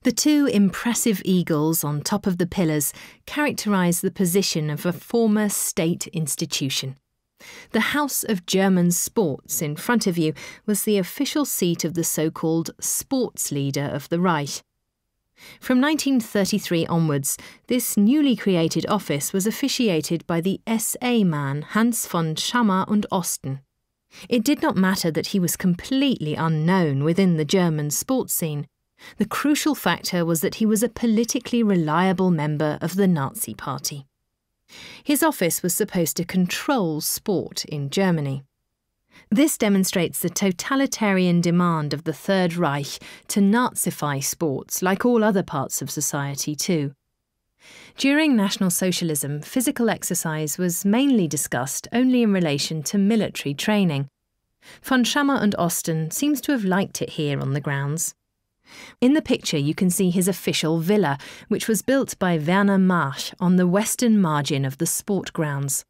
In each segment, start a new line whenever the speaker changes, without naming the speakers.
The two impressive eagles on top of the pillars characterise the position of a former state institution. The House of German Sports in front of you was the official seat of the so-called sports leader of the Reich. From 1933 onwards, this newly created office was officiated by the SA-man Hans von Tschammer und Osten. It did not matter that he was completely unknown within the German sports scene. The crucial factor was that he was a politically reliable member of the Nazi Party. His office was supposed to control sport in Germany. This demonstrates the totalitarian demand of the Third Reich to Nazify sports like all other parts of society too. During National Socialism, physical exercise was mainly discussed only in relation to military training. Von Tschammer and Osten seems to have liked it here on the grounds. In the picture you can see his official villa, which was built by Werner March on the western margin of the sport grounds.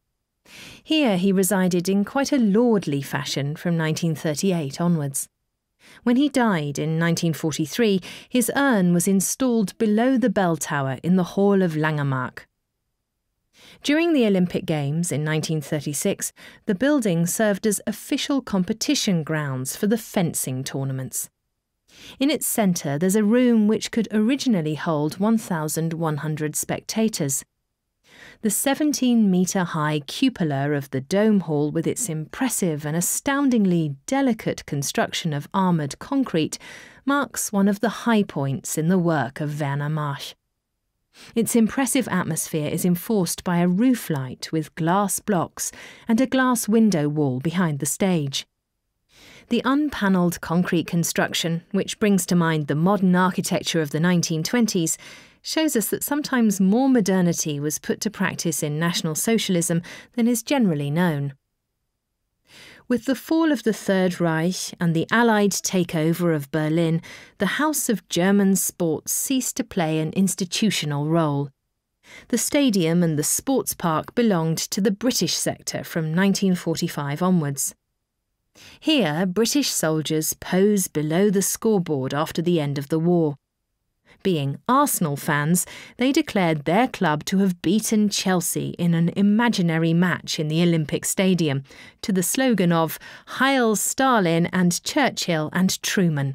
Here he resided in quite a lordly fashion from 1938 onwards. When he died in 1943, his urn was installed below the bell tower in the Hall of Langemark. During the Olympic Games in 1936, the building served as official competition grounds for the fencing tournaments. In its centre there's a room which could originally hold 1,100 spectators. The 17-metre-high cupola of the Dome Hall, with its impressive and astoundingly delicate construction of armoured concrete, marks one of the high points in the work of Werner March. Its impressive atmosphere is enforced by a roof light with glass blocks and a glass window wall behind the stage. The unpanelled concrete construction, which brings to mind the modern architecture of the 1920s, shows us that sometimes more modernity was put to practice in National Socialism than is generally known. With the fall of the Third Reich and the Allied takeover of Berlin, the House of German Sports ceased to play an institutional role. The stadium and the sports park belonged to the British sector from 1945 onwards. Here, British soldiers pose below the scoreboard after the end of the war. Being Arsenal fans, they declared their club to have beaten Chelsea in an imaginary match in the Olympic Stadium, to the slogan of "Heil Stalin and Churchill and Truman."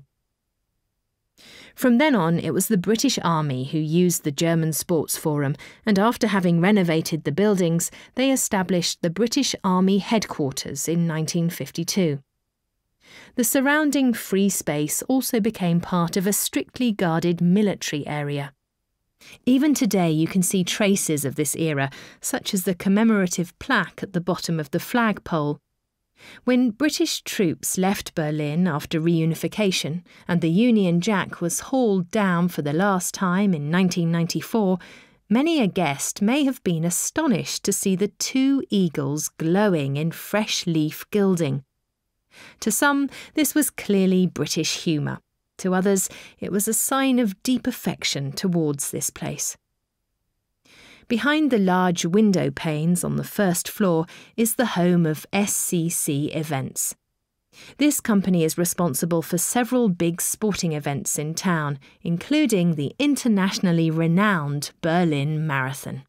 From then on, it was the British Army who used the German Sports Forum, and after having renovated the buildings, they established the British Army headquarters in 1952. The surrounding free space also became part of a strictly guarded military area. Even today you can see traces of this era, such as the commemorative plaque at the bottom of the flagpole. When British troops left Berlin after reunification and the Union Jack was hauled down for the last time in 1994, many a guest may have been astonished to see the two eagles glowing in fresh leaf gilding. To some, this was clearly British humour. To others, it was a sign of deep affection towards this place. Behind the large window panes on the first floor is the home of SCC Events. This company is responsible for several big sporting events in town, including the internationally renowned Berlin Marathon.